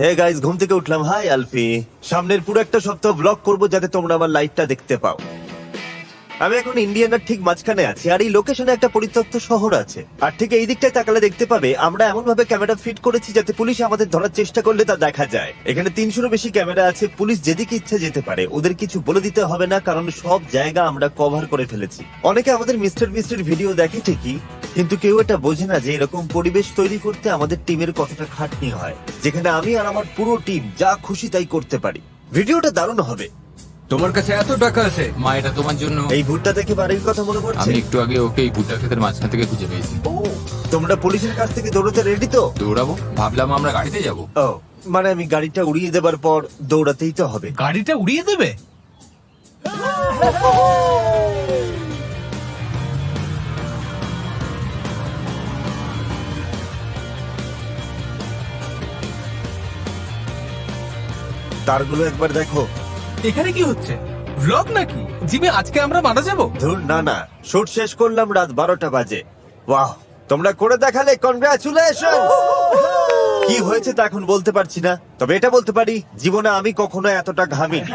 Hey guys, ঘুম থেকে উঠলাম। হাই আলফি। সামনের পুরো একটা সপ্তাহ ব্লগ করব যাতে তোমরা আমার লাইফটা দেখতে পাও। আমি এখন ইন্ডিয়ানার ঠিক মাঝখানে আছি, আর এই লোকেশনে একটা পরিত্যক্ত শহর আছে। আর ঠিক এই দিকটায় তাকালে দেখতে পাবে আমরা এমন ভাবে ক্যামেরা ফিট করেছি যাতে পুলিশ আমাদের ধরার চেষ্টা করলে তা দেখা যায়। এখানে 300-এরও বেশি ক্যামেরা আছে, পুলিশ যেদিকে ইচ্ছে যেতে পারে, ওদের কিছু বলে দিতে হবে না, কারণ সব জায়গা আমরা কভার করে ফেলেছি। অনেকে আমাদের মিস্টার বিস্টের ভিডিও দেখে ঠিকই, কিন্তু কেউ এটা বোঝে না যে এরকম পরিবেশ তৈরি করতে আমাদের টিমের কতটা খাটনি হয়, যেখানে আমি আর আমার পুরো টিম যা খুশি তাই করতে পারি। ভিডিওটা দারুণ হবে। তোমার কাছে এত টাকা আছে? মা, এটা তোমার জন্য। এই ভুট্টা থেকে বাড়ির কথা মনে পড়ছে। আমি একটু আগে ওকে এই ভুট্টা ক্ষেতের মাঝখান থেকে খুঁজে পেয়েছি। ও, তোমরা পুলিশের কাছ থেকে দৌড়তে রেডি তো? দৌড়াবো? ভাবলাম আমরা গাড়িতে যাব। ও, মানে আমি গাড়িটা উড়িয়ে দেবার পর দৌড়াতেই তো হবে। গাড়িটা উড়িয়ে দেবে? তারগুলো একবার দেখো। এখানে কি হচ্ছে? ভ্লগ নাকি? জিমি, আজকে আমরা মারা যাব? ধুর, না না, শুট শেষ করলাম রাত 12টা বাজে। ওয়াও, তোমরা করে দেখালে, কনগ্রাচুলেশন। কি হয়েছে তা এখন বলতে পারছি না, তবে এটা বলতে পারি জীবনে আমি কখনো এতটা ঘামিনি।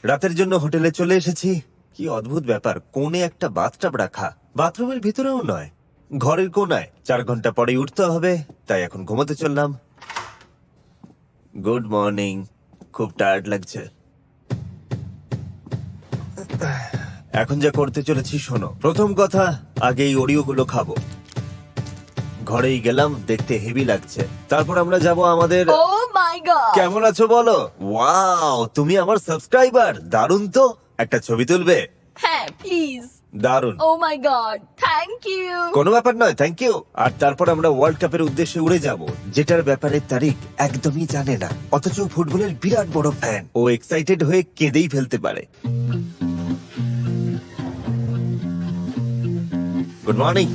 রাতের জন্য হোটেলে চলে এসেছি। কি অদ্ভুত ব্যাপার, কোণে একটা বাথটাব রাখা, বাথরুমের ভিতরেও নয়, ঘরের কোনায়। 4 ঘন্টা পরে উঠতে হবে, তাই এখন ঘুমোতে চললাম। Good morning. খুব টায়ার্ড লাগছে। এখন যা করতে চলেছি শোনো। প্রথম কথা, আগে এই ওরিও গুলো খাবো। ঘরেই গেলাম, দেখতে হেভি লাগছে। তারপর আমরা যাব আমাদের। ও মাই গড! কেমন আছো বলো? ওয়াও, তুমি আমার সাবস্ক্রাইবার। দারুণ তো। একটা ছবি তুলবে? হ্যাঁ, প্লিজ। দারুণ। ও মাই গড, থ্যাংক ইউ। কোনো ব্যাপার নয়, থ্যাংক ইউ। আর তারপর আমরা ওয়ার্ল্ড কাপের উদ্দেশ্যে উড়ে যাব, যেটার ব্যাপারে তারিখ একদমই জানে না, অথচ ফুটবলের বিরাট বড় ফ্যান। ও এক্সাইটেড হয়ে কেঁদেই ফেলতে পারে। Good morning.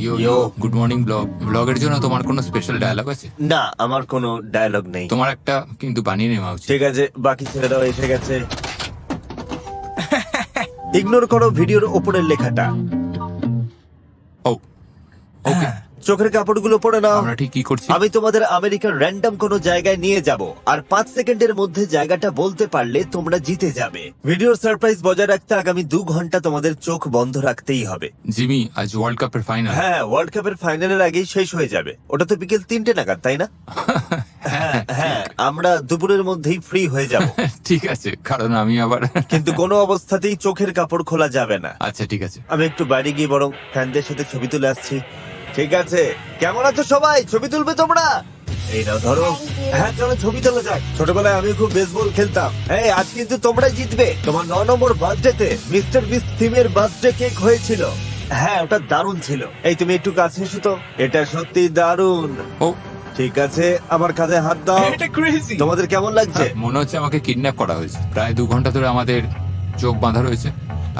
Yo, good morning blog. ব্লগের জন্য তোমার কোনো স্পেশাল ডায়লগ আছে? না, আমার কোনো ডায়লগ নেই। তোমার একটা কিন্তু বানিয়ে নেওয়া উচিত। ঠিক আছে, বাকি ছেড়ে দাও, এসে গেছে। ইগনোর করো ভিডিওর ওপরের লেখাটা। ও, ওকে। চোখের কাপড়গুলো পরে নাও। আমরা ঠিক কি করছি? আমি তোমাদের আমেরিকার র্যান্ডম কোনো জায়গায় নিয়ে যাব, আর 5 সেকেন্ডের মধ্যে জায়গাটা বলতে পারলে তোমরা জিতে যাবে। ভিডিওর সারপ্রাইজ বজায় রাখতে আগামী 2 ঘন্টা তোমাদের চোখ বন্ধ রাখতেই হবে। জিমি, আজ ওয়ার্ল্ড কাপের ফাইনাল। হ্যাঁ, ওয়ার্ল্ড কাপের ফাইনালের আগেই শেষ হয়ে যাবে। ওটা তো বিকেল 3টে নাগাদ, তাই না? হ্যাঁ হ্যাঁ, আমরা দুপুরের মধ্যেই ফ্রি হয়ে যাব। ঠিক আছে, কারণ আমি আবার কিন্তু কোনো অবস্থাতেই চোখের কাপড় খোলা যাবে না। আচ্ছা ঠিক আছে। আমি একটু বাইরে গিয়ে বরং ফ্যানদের সাথে ছবি তুলে আসছি। ঠিক আছে, কেমন আছো সবাই? ছবি তুলবে তোমরা? এই নাও, ধরো। হ্যাঁ, চলো ছবি তোলা যাক। ছোটবেলায় আমি খুব বেসবল খেলতাম। এই, আজ কিন্তু তোমরাই জিতবে। তোমার 9 নম্বর বার্থডেতে মিস্টার বিস্ট থিমের বার্থডে কেক হয়েছিল। হ্যাঁ, ওটা দারুণ ছিল। এই, তুমি একটু কাছে এসো তো। এটা সত্যি দারুণ। ও, ঠিক আছে, আমার কাঁধে হাত দাও। এটা ক্রেজি। তোমাদের কেমন লাগছে? মনে হচ্ছে আমাকে কিডন্যাপ করা হয়েছে। প্রায় 2 ঘন্টা ধরে আমাদের চোখ বাঁধা রয়েছে,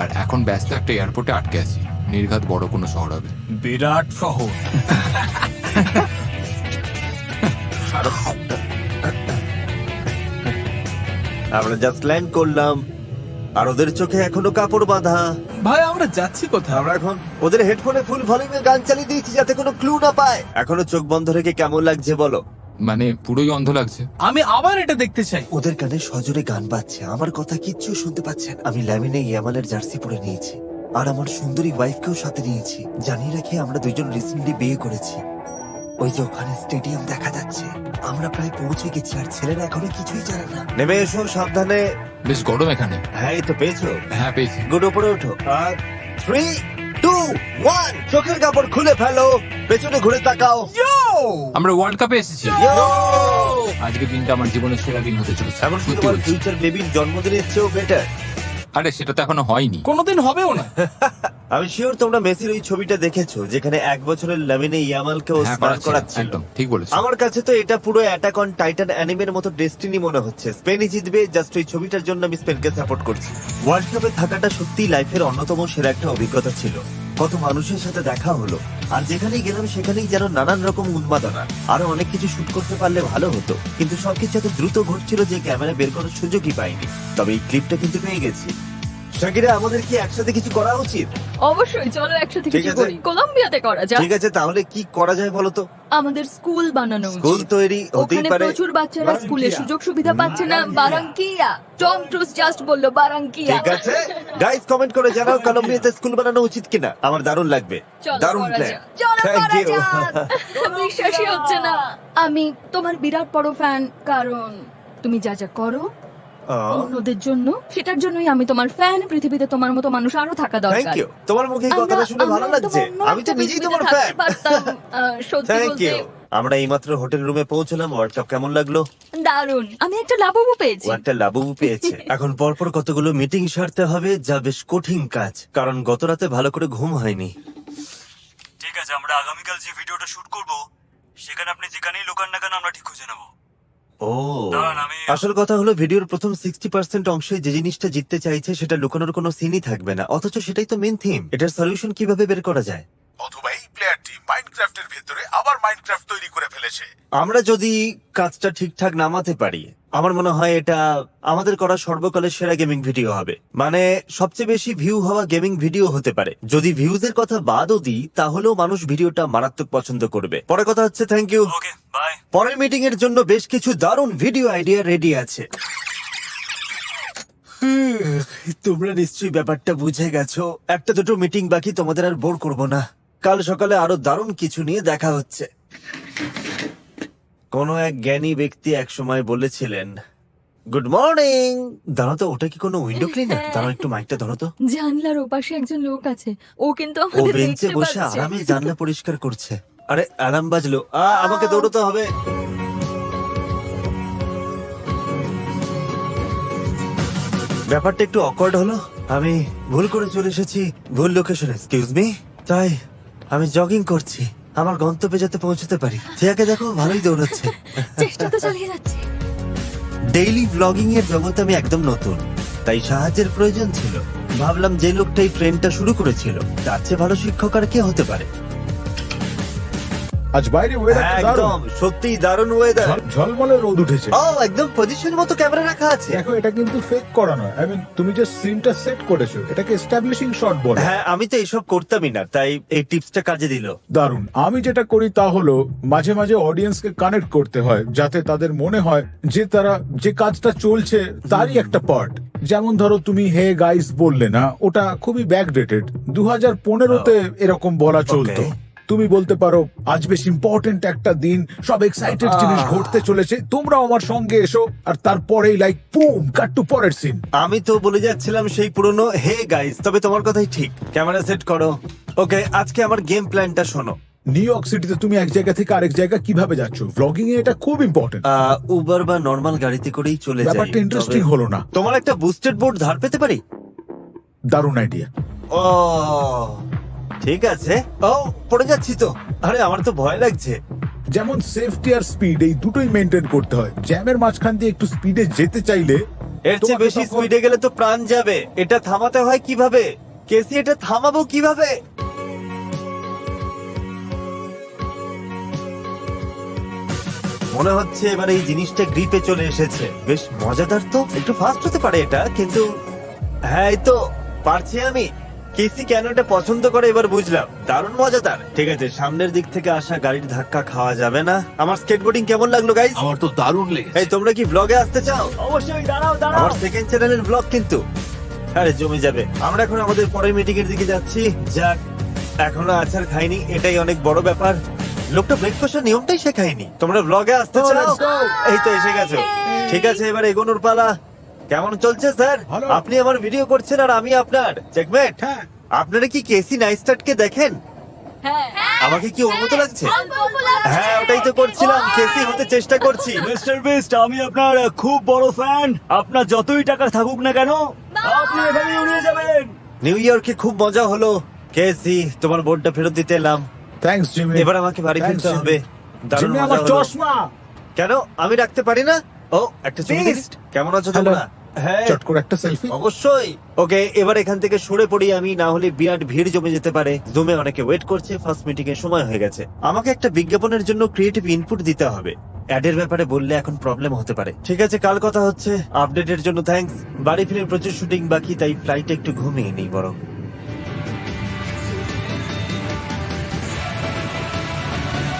আর এখন ব্যস্ত একটা এয়ারপোর্টে আটকে আছি। নির্ঘাত বড় কোনো শহর হবে। বিরাট শহর। আমরা জাস্ট ল্যান্ড করলাম, আর ওদের চোখে এখনো কাপড় বাঁধা। ভাই, আমরা যাচ্ছি কোথায়? আমরা এখন ওদের হেডফোনে ফুল ভলিউমে গান চালিয়ে দিয়েছি যাতে কোনো ক্লু না পায়। এখনো চোখ বন্ধ রেখে কেমন লাগছে বলো? মানে পুরোই অন্ধ লাগছে। আমি আবার এটা দেখতে চাই। ওদের কানে সজোরে গান বাজছে, আমার কথা কিচ্ছু শুনতে পাচ্ছেন। আমি ল্যামিনে ইয়ামালের জার্সি পরে নিয়েছি, আর আমার সুন্দরী ওয়াইফকেও সাথে নিয়েছি। জানিয়ে রাখি, আমরা দুইজন রিসেন্টলি বিয়ে করেছি। ওই যে ওখানে স্টেডিয়াম দেখা যাচ্ছে, আমরা প্রায় পৌঁছে গেছি, আর ছেলেরা এখনো কিছুই জানে না। নেমে এসো সাবধানে। বেশ গরম এখানে। হ্যাঁ, এই তো পেয়েছো। হ্যাঁ, পেয়েছি। গুড, উপরে ওঠো। আর 3, 2, 1, চোখের কাপড় খুলে ফেলো, পেছনে ঘুরে তাকাও। আমরা ওয়ার্ল্ড কাপে এসেছি। Yo! আজকের দিনটা আমার জীবনের সেরা দিন হতে চলেছে। এমন সত্যি তোমার বলছি। ফিউচার বেবির জন্মদিনের চেয়েও বেটার। আরে, সেটা তো এখনো হয়নি। কোনোদিন হবেও না। আমি শিওর তোমরা মেসির ওই ছবিটা দেখেছো, যেখানে 1 বছরের লামিনে ইয়ামালকে হ্যাঁ, স্নান করাচ্ছি। করাচ্ছিল। একদম ঠিক বলেছো। আমার কাছে তো এটা পুরো অ্যাটাক অন টাইটান অ্যানিমের মতো ডেস্টিনি মনে হচ্ছে। স্পেনই জিতবে, জাস্ট ওই ছবিটার জন্য আমি স্পেনকে সাপোর্ট করছি। ওয়ার্ল্ড কাপে থাকাটা সত্যি লাইফের অন্যতম সেরা একটা অভিজ্ঞতা ছিল। কত মানুষের সাথে দেখা হলো, আর যেখানেই গেলাম সেখানেই যেন নানান রকম উন্মাদনা। আরো অনেক কিছু শুট করতে পারলে ভালো হতো, কিন্তু সবকিছু এত দ্রুত ঘটছিল যে ক্যামেরা বের করার সুযোগই পাইনি। তবে এই ক্লিপটা কিন্তু পেয়ে গেছি। শাকিরা, আমাদের কি একসাথে কিছু করা উচিত? অবশ্যই, চলো একসাথে ঠিক কিছু আছে। করি। কলম্বিয়াতে করা যাক। ঠিক আছে, তাহলে কি করা যায় বলো তো? আমাদের স্কুল বানানো স্কুল উচিত। তৈরি হতেই ওখানে পারে। প্রচুর বাচ্চারা স্কুলের সুযোগ সুবিধা পাচ্ছে না। বারাঙ্কিয়া, টম ক্রুজ জাস্ট বললো বারাঙ্কিয়া। ঠিক আছে, গাইস কমেন্ট করে জানাও কলম্বিয়াতে স্কুল বানানো উচিত কিনা। আমার দারুণ লাগবে। চলো দারুণ করা প্ল্যান। যাক। চলো Thank করা you. যাক। বিশ্বাসই হচ্ছে না। আমি তোমার বিরাট বড় ফ্যান, কারণ তুমি যা যা করো অন্যদের জন্য, সেটার জন্যই আমি তোমার ফ্যান। পৃথিবীতে তোমার মতো মানুষ আরো থাকা থ্যাংক দরকার। ইউ। তোমার মুখে এই কথাটা শুনে ভালো আমরা লাগছে। অন্য আমি তো একটা নিজেই পৃথিবীতে তোমার থাকতে ফ্যান। পারতাম। সত্যি থ্যাংক বলতে ইউ। আমরা এইমাত্র হোটেল রুমে পৌঁছলাম। ওয়ার্ল্ড কাপ কেমন লাগলো? দারুণ। আমি একটা লাববু পেয়েছি। ও একটা লাবু পেয়েছে। এখন পরপর কতগুলো মিটিং সারতে হবে, যা বেশ কঠিন কাজ, কারণ গত রাতে ভালো করে ঘুম হয়নি। ঠিক আছে, আমরা আগামীকাল যে ভিডিওটা শুট করব সেখানে আপনি যেখানেই লুকান না কেন আমরা ঠিক খুঁজে নেব। ও, দাঁড়ান, আমি- আসল কথা হলো ভিডিওর প্রথম 60% অংশে যে জিনিসটা জিততে চাইছে সেটা লুকানোর কোনো সিনই থাকবে না, অথচ সেটাই তো মেন থিম। এটার সলিউশন কিভাবে বের করা যায়? অথবা এই প্লেয়ারটি মাইনক্রাফটের ভেতরে আবার মাইনক্রাফট তৈরি করে ফেলেছে। আমরা যদি কাজটা ঠিকঠাক নামাতে পারি, আমার মনে হয় এটা আমাদের করা সর্বকালের সেরা গেমিং ভিডিও হবে। মানে সবচেয়ে বেশি ভিউ হওয়া গেমিং ভিডিও হতে পারে। যদি ভিউজের কথা বাদও দিই, তাহলেও মানুষ ভিডিওটা মারাত্মক পছন্দ করবে। পরে কথা হচ্ছে। Thank you. Okay, bye. পরের মিটিং এর জন্য বেশ কিছু দারুণ ভিডিও আইডিয়া রেডি আছে। তোমরা নিশ্চয়ই ব্যাপারটা বুঝে গেছো। একটা দুটো মিটিং বাকি, তোমাদের আর বোর করব না। কাল সকালে আরো দারুণ কিছু নিয়ে দেখা হচ্ছে। কোন এক জ্ঞানী ব্যক্তি এক সময় বলেছিলেন, গুড মর্নিং। দাঁড়াও তো, ওটা কি কোনো উইন্ডো ক্লিনার? দাঁড়াও একটু মাইকটা ধরো তো। জানলার ওপাশে একজন লোক আছে, ও কিন্তু ও আমাদের বেঞ্চে দেখতে বসে পাচ্ছে। আরামে জানলা পরিষ্কার করছে। আরে অ্যালার্ম বাজলো। আমাকে দৌড়তে হবে। ব্যাপারটা একটু অকওয়ার্ড হলো। আমি ভুল করে চলে এসেছি ভুল লোকেশনে। Excuse me. তাই আমি জগিং করছি আমার গন্তব্যে যাতে পৌঁছতে পারি। থিয়াকে দেখো, ভালোই দৌড়াচ্ছে। চেষ্টা তো চালিয়ে যাচ্ছে। ডেইলি ব্লগিং এর জগতে আমি একদম নতুন, তাই সাহায্যের প্রয়োজন ছিল। ভাবলাম যে লোকটা এই ট্রেনটা শুরু করেছিল, তার চেয়ে ভালো শিক্ষক আর কে হতে পারে। আজ বাইরে ওয়েদারটা একদম সত্যিই দারুণ ওয়েদার। ঝলমলে রোদ উঠেছে। ও, একদম পজিশন মতো ক্যামেরা রাখা আছে। দেখো, এটা কিন্তু ফেক করা নয়। আই মিন, তুমি যে সিনটা সেট করেছো এটাকে এস্টাবলিশিং শট বলে। হ্যাঁ, আমি তো এইসব করতামই না, তাই এই টিপসটা কাজে দিল। দারুণ। আমি যেটা করি তা হলো মাঝে মাঝে অডিয়েন্সকে কানেক্ট করতে হয়, যাতে তাদের মনে হয় যে তারা যে কাজটা চলছে তারই একটা পার্ট। যেমন ধরো, তুমি হে গাইস বললে না, ওটা খুবই ব্যাকডেটেড। 2015-তে এরকম বলা চলতো। তুমি বলতে পারো, আজ বেশ ইম্পর্টেন্ট একটা দিন, সব এক্সাইটেড জিনিস ঘটতে চলেছে, তোমরাও আমার সঙ্গে এসো। আর তারপরেই লাইক বুম, কাট টু পরের সিন। আমি তো বলে যাচ্ছিলাম সেই পুরনো হে গাইস। তবে তোমার কথাই ঠিক, ক্যামেরা সেট করো। ওকে, আজকে আমার গেম প্ল্যানটা শোনো। নিউ ইয়র্ক সিটিতে তুমি এক জায়গা থেকে আরেক জায়গা কিভাবে যাচ্ছ, ব্লগিং এ এটা খুব ইম্পর্টেন্ট। উবার বা নর্মাল গাড়িতে করেই চলে যাই। ব্যাপারটা ইন্টারেস্টিং তবে হলো না? তোমার একটা বুস্টেড বোর্ড ধার পেতে পারি? দারুণ আইডিয়া। ও ঠিক আছে। ও, পড়ে যাচ্ছি তো। আরে আমার তো ভয় লাগছে। যেমন সেফটি আর স্পিড, এই দুটোই মেনটেন করতে হয়। জ্যামের মাঝখান দিয়ে একটু স্পিডে যেতে চাইলে এর চেয়ে তোমাকে বেশি তখন- স্পিডে গেলে তো প্রাণ যাবে। এটা থামাতে হয় কিভাবে? কেসি, এটা থামাবো কিভাবে? মনে হচ্ছে এবার এই জিনিসটা গ্রিপে চলে এসেছে। বেশ মজাদার তো। একটু ফাস্ট হতে পারে এটা, কিন্তু হ্যাঁ, এই তো পারছি আমি। কেসি কেন এটা পছন্দ করে এবার বুঝলাম। দারুণ মজাদার। ঠিক আছে, সামনের দিক থেকে আসা গাড়ির ধাক্কা খাওয়া যাবে না। আমার স্কেটবোর্ডিং কেমন লাগলো গাইস? আমার তো দারুণ লেগেছে। এই, তোমরা কি ব্লগে আসতে চাও? অবশ্যই, দাঁড়াও আমার সেকেন্ড চ্যানেলের ব্লগ কিন্তু আরে জমে যাবে। আমরা এখন আমাদের পরের মিটিং এর দিকে যাচ্ছি। যাক, এখনো আচার খাইনি, এটাই অনেক বড় ব্যাপার। লোকটা ব্রেকফাস্টের নিয়মটাই শেখায়নি। তোমরা ব্লগে আসতে চাও? let's go. এই তো এসে গেছো। ঠিক আছে, এবার এগোনোর পালা। কেমন চলছে স্যার? ভালো। আপনি আমার ভিডিও করছেন আর আমি আপনার। চেকমেট। হ্যাঁ। আপনারা কি কেসি নাইস্টার্টকে দেখেন? হ্যাঁ, আমাকে কি ওর মতো লাগছে? অল্প অল্প লাগছে। হ্যাঁ, ওটাই তো করছিলাম। কেসি হতে চেষ্টা করছি। মিস্টার বিস্ট, আমি আপনার খুব বড় ফ্যান। আপনার যতই টাকা থাকুক না কেন, আপনি এভাবেই উড়িয়ে যাবেন। নিউ ইয়র্কে খুব মজা হলো। কেসি, তোমার বোর্ডটা ফেরত দিতে এলাম। Thanks Jimmy. এবার আমাকে বাড়ি ফিরতে হবে। দারুণ জিমি, মজা আমার হলো। চশমা। কেন আমি রাখতে পারি না? ও, একটা ছবি দিস। কেমন আছো তোমরা? হ্যাঁ চট করে একটা সেলফি। অবশ্যই। ওকে, এবার এখান থেকে সরে পড়ি আমি, না হলে বিরাট ভিড় জমে যেতে পারে। জুমে অনেকে ওয়েট করছে, ফার্স্ট মিটিং এর সময় হয়ে গেছে। আমাকে একটা বিজ্ঞাপনের জন্য ক্রিয়েটিভ ইনপুট দিতে হবে। অ্যাডের ব্যাপারে বললে এখন প্রবলেম হতে পারে। ঠিক আছে, কাল কথা হচ্ছে। আপডেটের জন্য থ্যাঙ্কস। বাড়ি ফিরে প্রচুর শুটিং বাকি, তাই ফ্লাইটে একটু ঘুমিয়ে নিই বরং।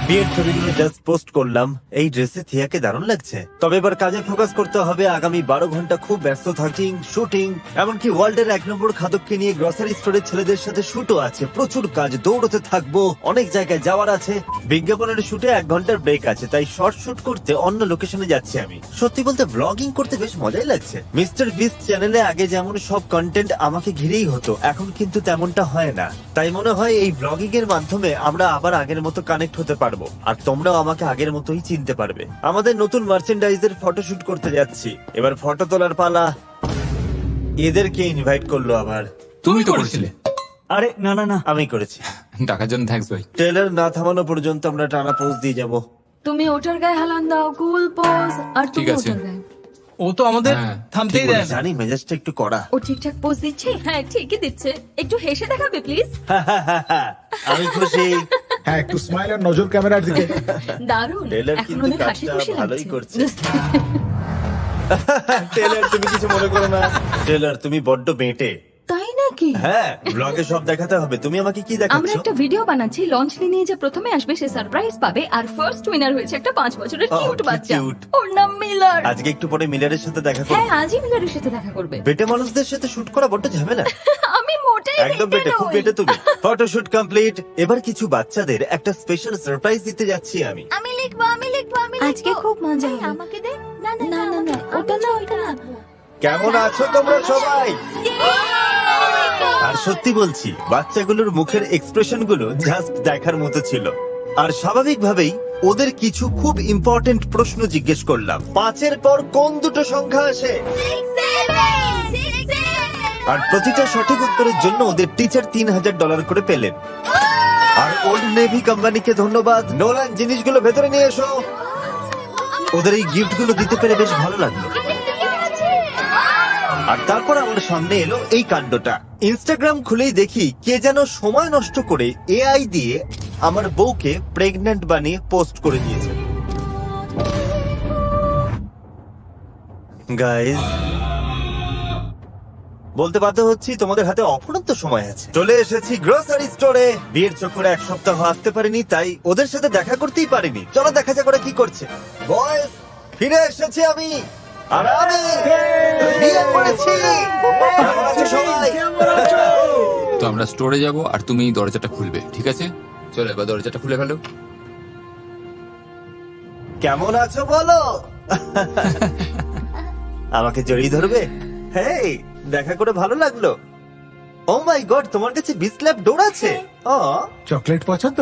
বিয়ের ছবিগুলো জাস্ট পোস্ট করলাম। এই ড্রেসে থিয়াকে দারুণ লাগছে। তবে এবার কাজে ফোকাস করতে হবে। আগামী 12 ঘন্টা খুব ব্যস্ত থাকি, শুটিং, এমনকি ওয়ার্ল্ডের 1 নম্বর খাদককে নিয়ে গ্রসারি স্টোরের ছেলেদের সাথে শুটও আছে। প্রচুর কাজ, দৌড়তে থাকবো, অনেক জায়গায় যাওয়ার আছে। বিজ্ঞাপনের শুটে 1 ঘন্টার ব্রেক আছে, তাই শর্ট শুট করতে অন্য লোকেশনে যাচ্ছি আমি। সত্যি বলতে ব্লগিং করতে বেশ মজাই লাগছে। মিস্টার বিস্ট চ্যানেলে আগে যেমন সব কন্টেন্ট আমাকে ঘিরেই হতো, এখন কিন্তু তেমনটা হয় না। তাই মনে হয় এই ব্লগিং এর মাধ্যমে আমরা আবার আগের মতো কানেক্ট হতে পারবো, আর তোমরাও আমাকে আগের মতোই চিনতে পারবে। আমাদের নতুন মার্চেন্ডাইজের ফটোশুট করতে যাচ্ছি। এবার ফটো তোলার পালা। এদেরকে ইনভাইট করলো আবার। তুমি তো করেছিলে। আরে না না না, আমি করেছি। টাকার জন্য থ্যাঙ্কস ভাই। ট্রেলার না থামানো পর্যন্ত আমরা টানা পোজ দিয়ে যাব। তুমি ওটার গায়ে হালান দাও, কুল পোজ, আর তুমি ঠিক আছে। ওটার গায়ে। ও তো আমাদের হ্যাঁ, থামতেই দেয় না। জানি মেজাজটা একটু কড়া। ও ঠিকঠাক পোজ দিচ্ছে? হ্যাঁ ঠিকই দিচ্ছে, একটু হেসে দেখাবে প্লিজ। আমি খুশি। হ্যাঁ, একটু স্মাইল আর নজর ক্যামেরার দিকে। দারুণ। টেলার এখন কিন্তু অনেক হাসি কাজটা খুশি ভালোই লাগছে। করছে। টেলার তুমি কিছু মনে করো না। টেলার তুমি বড্ড বেঁটে। তাই নাকি? হ্যাঁ, ব্লগে সব দেখাতে হবে। তুমি আমাকে কি আমরা দেখাচ্ছ? একটা ভিডিও বানাচ্ছি, লঞ্চলি নিয়ে যে প্রথমে আসবে সে সারপ্রাইজ পাবে, আর ফার্স্ট উইনার হয়েছে একটা 5 বছরের Oh, কিউট কি বাচ্চা। cute। ওর নাম মিলার। আজকে একটু পরে মিলারের সাথে দেখা করব। হ্যাঁ আজই মিলারের সাথে দেখা করবে। বেটে মানুষদের সাথে শুট করা বড্ড ঝামেলা। আমি মোটেই একদম বেটে বেটে, খুব নই। বেটে তুমি। Photoshoot complete. এবার কিছু বাচ্চাদের একটা স্পেশাল সারপ্রাইজ দিতে যাচ্ছি আমি। আমি লিখবো, আমি লিখবো, আমি লিখবো। আজকে খুব মজা এই, হবে। আমাকে দে। না না না, না, না, ওটা না, ওটা না। কেমন আছো তোমরা সবাই? আর সত্যি বলছি, বাচ্চাগুলোর মুখের এক্সপ্রেশন গুলো জাস্ট দেখার মতো ছিল। আর স্বাভাবিকভাবেই ওদের কিছু খুব ইম্পর্টেন্ট প্রশ্ন জিজ্ঞেস করলাম। 5-এর পর কোন দুটো সংখ্যা আসে? আর প্রতিটা সঠিক উত্তরের জন্য ওদের টিচার $3000 করে পেলেন। আর ওল্ড নেভি কোম্পানিকে ধন্যবাদ। নোলান, জিনিসগুলো ভেতরে নিয়ে এসো। ওদের এই গিফট গুলো দিতে পেরে বেশ ভালো লাগলো। আর তারপর আমার সামনে এলো এই কাণ্ডটা। ইনস্টাগ্রাম খুলেই দেখি কে যেন সময় নষ্ট করে এআই দিয়ে আমার বউকে প্রেগন্যান্ট বানিয়ে পোস্ট করে দিয়েছে। গাইস, বলতে বাধ্য হচ্ছি তোমাদের হাতে অফুরন্ত সময় আছে। চলে এসেছি গ্রোসারি স্টোরে। বিয়ের চক্করে 1 সপ্তাহ আসতে পারিনি, তাই ওদের সাথে দেখা করতেই পারিনি। চলো দেখা যাক ওরা কি করছে। বয়েস, ফিরে এসেছি আমি। আর আমি বিয়ে করেছি। কেমন আছো সবাই? তো আমরা স্টোরে যাব আর তুমি দরজাটা খুলবে, ঠিক আছে? চলো এবার দরজাটা খুলে ফেলো। কেমন আছো বলো? আমাকে জড়িয়ে ধরবে? হেই, দেখা করে ভালো লাগলো। ও মাই গড, তোমার কাছে বিস্ল্যাপ ডোর আছে? চকলেট পছন্দ?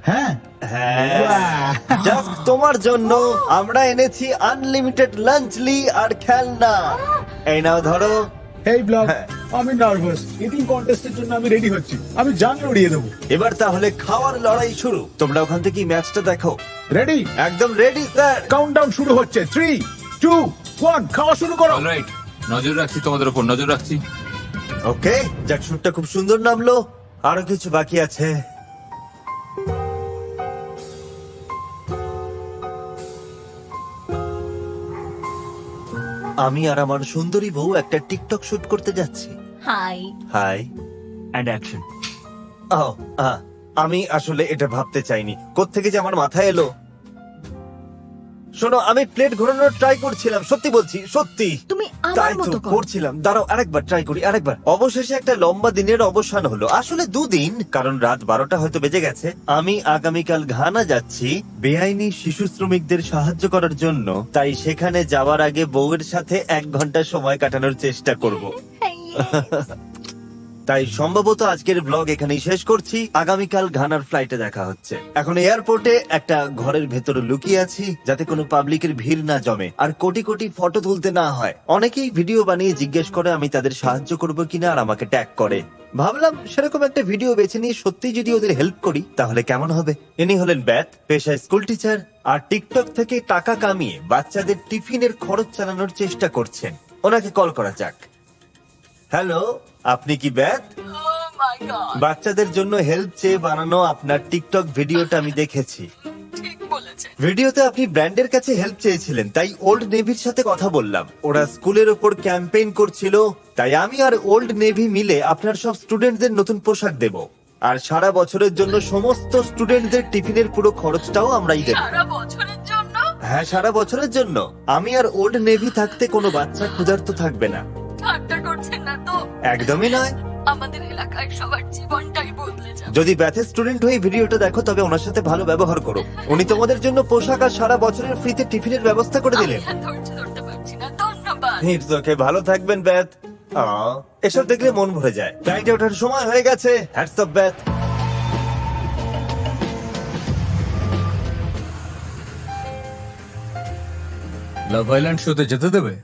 হ্যাঁ। হ্যাঁ, জাস্ট তোমার জন্য আমরা এনেছি আনলিমিটেড লাঞ্চলি আর খেলনা। এই নাও ধরো। এই ব্লগ, আমি নার্ভাস। ইটিং কন্টেস্টের জন্য আমি রেডি হচ্ছি। আমি জান উড়িয়ে দেবো। এবার তাহলে খাওয়ার লড়াই শুরু। তোমরা ওখান থেকে ম্যাচটা দেখো। রেডি? একদম রেডি স্যার। কাউন্টডাউন শুরু হচ্ছে। 3, 2, 1, খাওয়া শুরু করো। অলরাইট, নজর রাখছি তোমাদের উপর, নজর রাখছি। ওকে, যাক, শুটটা খুব সুন্দর নামলো। আরো কিছু বাকি আছে। আমি আর আমার সুন্দরী বউ একটা টিকটক শুট করতে যাচ্ছি। হাই। হাই। And action. আমি আসলে এটা ভাবতে চাইনি, কোত্থেকে যে আমার মাথায় এলো। শোনো, আমি প্লেট ঘোরানোর ট্রাই করছিলাম, সত্যি বলছি, সত্যি। তুমি আমার তাই তো মতো করো। করছিলাম। দাঁড়াও, আরেকবার ট্রাই করি, আরেকবার। অবশেষে একটা লম্বা দিনের অবসান হলো। আসলে 2 দিন, কারণ রাত 12টা হয়তো বেজে গেছে। আমি আগামীকাল ঘানা যাচ্ছি বেআইনি শিশু শ্রমিকদের সাহায্য করার জন্য। তাই সেখানে যাওয়ার আগে বউয়ের সাথে 1 ঘন্টা সময় কাটানোর চেষ্টা করব। তাই সম্ভবত আজকের ব্লগ এখানেই শেষ করছি। আগামীকাল ঘানার ফ্লাইটে দেখা হচ্ছে। এখন এয়ারপোর্টে একটা ঘরের ভেতরে লুকিয়ে আছি, যাতে কোনো পাবলিকের ভিড় না জমে আর কোটি কোটি ফটো তুলতে না হয়। অনেকেই ভিডিও বানিয়ে জিজ্ঞেস করে আমি তাদের সাহায্য করব কিনা, আর আমাকে ট্যাগ করে। ভাবলাম সেরকম একটা ভিডিও বেছে নিয়ে সত্যি যদি ওদের হেল্প করি তাহলে কেমন হবে। ইনি হলেন ব্যাথ, পেশায় স্কুল টিচার, আর টিকটক থেকে টাকা কামিয়ে বাচ্চাদের টিফিনের খরচ চালানোর চেষ্টা করছেন। ওনাকে কল করা যাক। হ্যালো, আপনি কি ব্যাথ? বাচ্চাদের জন্য হেল্প চেয়ে বানানো আপনার টিকটক ভিডিওটা আমি দেখেছি। ভিডিওতে আপনি ব্র্যান্ডের কাছে হেল্প চেয়েছিলেন, তাই ওল্ড নেভির সাথে কথা বললাম। ওরা স্কুলের ওপর ক্যাম্পেইন করছিল, তাই আমি আর ওল্ড নেভি মিলে আপনার সব স্টুডেন্টদের নতুন পোশাক দেব। আর সারা বছরের জন্য সমস্ত স্টুডেন্টদের টিফিনের পুরো খরচটাও আমরাই দেব। হ্যাঁ, সারা বছরের জন্য। আমি আর ওল্ড নেভি থাকতে কোনো বাচ্চা ক্ষুধার্ত থাকবে না। একদমই নয়। আমাদের এলাকায় সবার জীবনটাই বদলে যাবে। যদি ব্যাথের স্টুডেন্ট হয়ে ভিডিওটা দেখো তবে ওনার সাথে ভালো ব্যবহার করো। উনি তোমাদের জন্য পোশাক আর সারা বছরের ফ্রিতে টিফিনের ব্যবস্থা করে দিলেন। ধৈর্য ধরতে পারছি না, ধন্যবাদ। ইটস ওকে, ভালো থাকবেন ব্যাথ। এসব দেখলে মন ভরে যায়। ফ্লাইটে ওঠার সময় হয়ে গেছে। Hats off ব্যাথ। লাভ আইল্যান্ড শোতে যেতে দেবে?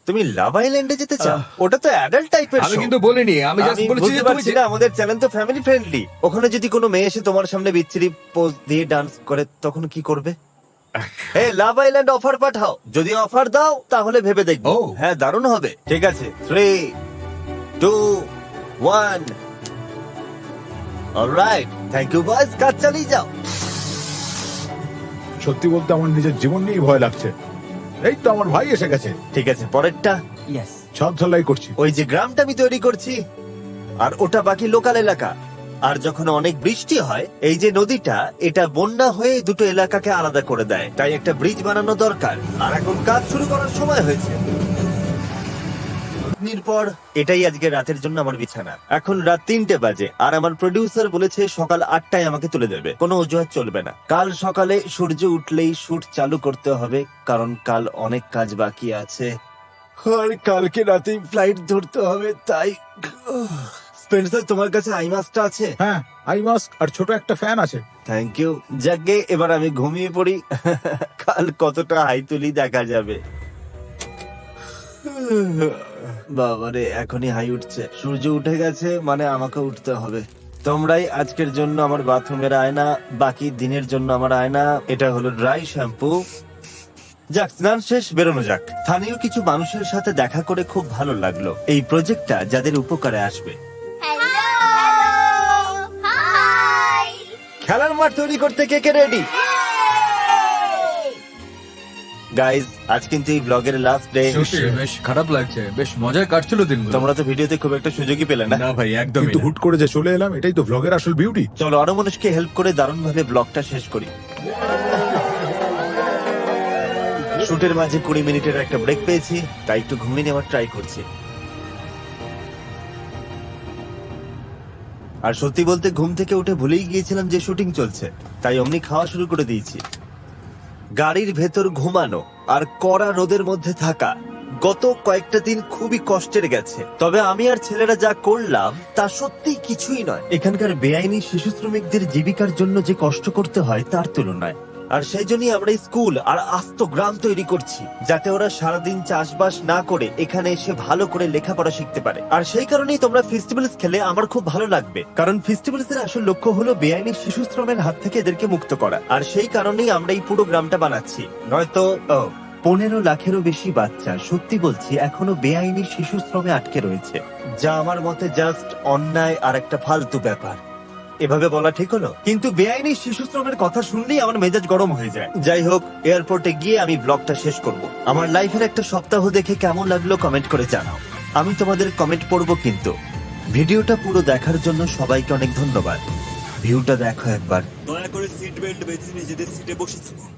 তুমি লাভ আইল্যান্ডে যেতে চাও? ওটা তো অ্যাডাল্ট টাইপের আমি শো। কিন্তু বলিনি, আমি জাস্ট আমি বলেছি বুঝতে যে তুমি পারছি না, আমাদের চ্যানেল তো ফ্যামিলি ফ্রেন্ডলি। ওখানে যদি কোনো মেয়ে এসে তোমার সামনে বিচ্ছিরি পোজ দিয়ে ডান্স করে তখন কি করবে? এই লাভ আইল্যান্ড অফার পাঠাও। যদি অফার দাও তাহলে ভেবে দেখবো। ও। হ্যাঁ, দারুণ হবে। ঠিক আছে, 3, 2, 1। অলরাইট, থ্যাংক ইউ বয়েজ, কাজ চালিয়ে যাও। সত্যি বলতে আমার নিজের জীবন নিয়েই ভয় লাগছে। এই তো আমার ভাই এসে গেছে, ঠিক আছে, পরেরটা। সব ঝালাই করছি। ওই যে গ্রামটা আমি তৈরি করছি, আর ওটা বাকি লোকাল এলাকা। আর যখন অনেক বৃষ্টি হয়, এই যে নদীটা, এটা বন্যা হয়ে দুটো এলাকাকে আলাদা করে দেয়। তাই একটা ব্রিজ বানানো দরকার, আর এখন কাজ শুরু করার সময় হয়েছে। পর এটাই আজকে রাতের জন্য আমার বিছানা। এখন রাত 3টে বাজে, আর আমার প্রডিউসার বলেছে সকাল 8টায় আমাকে তুলে দেবে। কোনো অজুহাত চলবে না। কাল সকালে সূর্য উঠলেই শুট চালু করতে হবে, কারণ কাল অনেক কাজ বাকি আছে। আর কালকে রাতেই ফ্লাইট ধরতে হবে। তাই স্পেন্সার, তোমার কাছে আই মাস্কটা আছে? হ্যাঁ, আই মাস্ক আর ছোট একটা ফ্যান আছে। Thank you. যাকে এবার আমি ঘুমিয়ে পড়ি। কাল কতটা হাই তুলি দেখা যাবে। বাবারে, এখনই হাই উঠছে। সূর্য উঠে গেছে, মানে আমাকে উঠতে হবে। তোমরাই আজকের জন্য আমার বাথরুমের আয়না, বাকি দিনের জন্য আমার আয়না। এটা হলো ড্রাই শ্যাম্পু। যাক, স্নান শেষ, বেরোনো যাক। স্থানীয় কিছু মানুষের সাথে দেখা করে খুব ভালো লাগলো। এই প্রজেক্টটা যাদের উপকারে আসবে। খেলার মাঠ তৈরি করতে কে কে রেডি? গাইজ, আজ কিন্তু এই ব্লগের লাস্ট ডে। সত্যি বেশ খারাপ লাগছে, বেশ মজায় কাটছিল দিনগুলো। তোমরা তো ভিডিওতে খুব একটা সুযোগই পেলে না। না ভাই, একদম কিন্তু হুট করে যে চলে এলাম, এটাই তো ব্লগের আসল বিউটি। চলো আরো মানুষকে হেল্প করে দারুণ ভাবে ব্লগটা শেষ করি। শুটের মাঝে 20 মিনিটের একটা ব্রেক পেয়েছি, তাই একটু ঘুমিয়ে নেওয়ার ট্রাই করছি। আর সত্যি বলতে ঘুম থেকে উঠে ভুলেই গিয়েছিলাম যে শুটিং চলছে, তাই অমনি খাওয়া শুরু করে দিয়েছি। গাড়ির ভেতর ঘুমানো আর কড়া রোদের মধ্যে থাকা গত কয়েকটা দিন খুবই কষ্টের গেছে। তবে আমি আর ছেলেরা যা করলাম তা সত্যি কিছুই নয় এখানকার বেআইনি শিশু শ্রমিকদের জীবিকার জন্য যে কষ্ট করতে হয় তার তুলনায়। আর সেই জন্যই আমরা স্কুল আর আস্ত গ্রাম তৈরি করছি, যাতে ওরা সারাদিন চাষবাস না করে এখানে এসে ভালো করে লেখাপড়া শিখতে পারে। আর সেই কারণেই তোমরা ফেস্টিভ্যালস খেলে আমার খুব ভালো লাগবে, কারণ ফেস্টিভ্যালস এর আসল লক্ষ্য হলো বেআইনি শিশু শ্রমের হাত থেকে এদেরকে মুক্ত করা। আর সেই কারণেই আমরা এই পুরো গ্রামটা বানাচ্ছি। নয়তো 15 লাখেরও বেশি বাচ্চা, সত্যি বলছি, এখনো বেআইনি শিশু শ্রমে আটকে রয়েছে, যা আমার মতে জাস্ট অন্যায় আর একটা ফালতু ব্যাপার। এভাবে বলা ঠিক হলো, কিন্তু বেআইনি শিশু শ্রমের কথা শুনলেই আমার মেজাজ গরম হয়ে যায়। যাই হোক, এয়ারপোর্টে গিয়ে আমি ব্লগটা শেষ করব। আমার লাইফের একটা সপ্তাহ দেখে কেমন লাগলো কমেন্ট করে জানাও। আমি তোমাদের কমেন্ট পড়বো, কিন্তু ভিডিওটা পুরো দেখার জন্য সবাইকে অনেক ধন্যবাদ। ভিউটা দেখো একবার। দয়া করে সিট বেল্ট বেঁধে নিজেদের সিটে বসে থাকুন।